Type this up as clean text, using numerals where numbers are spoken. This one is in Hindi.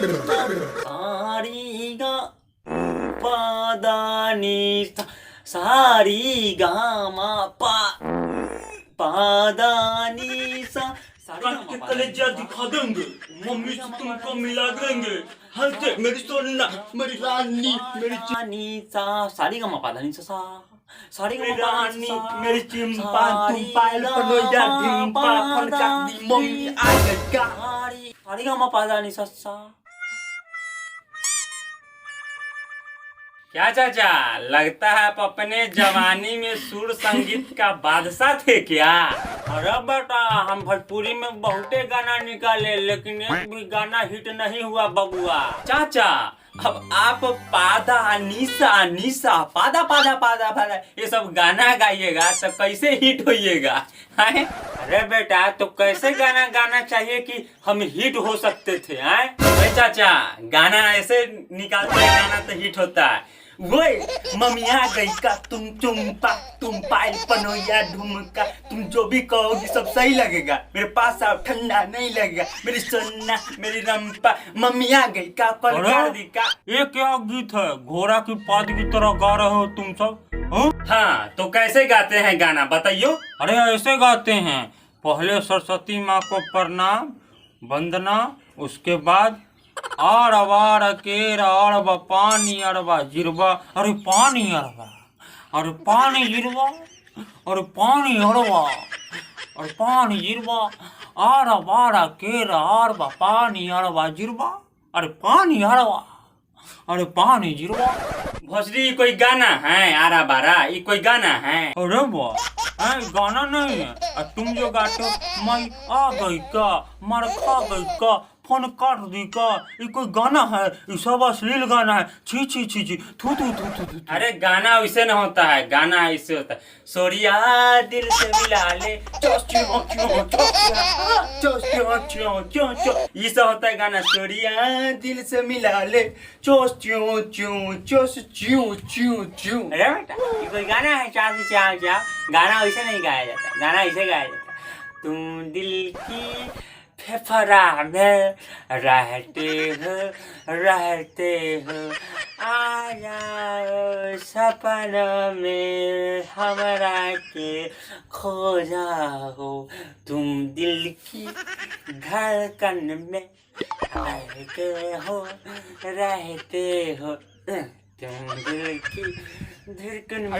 सारी गा पादानी सारी गा मा पा पादानी सा काट के कलेजा दिखा देंगे, मम्मी से तुमको मिला देंगे। हंसते मेरी सोना, मेरी रानी, मेरी नी सा सारी गा मा पादानी सा सारी गा मा रानी, पादानी मेरी चिंपा, तुम पायल पनोया डिंपा, फनका दी मम्मी आएगा। सारी गा मा पादानी सा क्या चाचा, लगता है आप अपने जवानी में सुर संगीत का बादशाह थे क्या? अरे बेटा, हम भोजपुरी में बहुते गाना निकाले लेकिन एक भी गाना हिट नहीं हुआ बबुआ। चाचा, अब आप पादा निशा निशा पादा पादा पादा पादा ये सब गाना गाइएगा तो कैसे हिट होइएगा? अरे बेटा, तो कैसे गाना गाना चाहिए कि हम हिट हो सकते थे? अरे चाचा, गाना ऐसे निकालते हैं, गाना तो हिट होता है। वही मम्मिया गई का तुम चुम्पा, तुम पायल पनोया ढुमका, तुम जो भी कहोगी सब सही लगेगा। मेरे पास आओ, ठंडा नहीं लगेगा। मेरी सोना, मेरी रंपा, मम्मिया गई का पलकार दी का। ये क्या गीत है? घोड़ा की पाद की तरह गा रहे हो तुम सब। हाँ, तो कैसे गाते हैं गाना बताइयो? अरे ऐसे गाते हैं, पहले सरस्वती माँ को प्रणाम वंदना, उसके बाद आर अवार केरा अरबा पानी अरबा जिरबा, अरे पानी अरबा, अरे पानी जिरबा, अरे पानी अरबा, अरे पानी जिरबा, आर अवार केरा अरबा पानी अरबा जिरबा, अरे पानी अरबा, अरे पानी जिरबा। भोसड़ी कोई गाना है? आरा बारा ये कोई गाना है? अरे वाह, गाना नहीं है। तुम जो गाते हो, मैं आ गई का, मार खा गई का, फोन काट दी का, ये कोई गाना है? ये सब अश्लील गाना है। छी छी छी छी, थू थू थू थू थू। अरे गाना वैसे न होता है, गाना ऐसे होता है। सोरिया दिल से मिला ले, ये सब होता है गाना। सोरिया दिल से मिला ले, चोस च्यों च्यों चोस च्यों च्यों च्यों। अरे बेटा, ये कोई गाना है? चार से चार क्या? गाना वैसे नहीं गाया जाता, गाना ऐसे गाया जाता। तुम दिल की फेफड़ा में रहते हो आ जाओ सपना में हमरा के खो जाओ। तुम दिल की धड़कन में रहते हो तुम दिल की धड़कन में।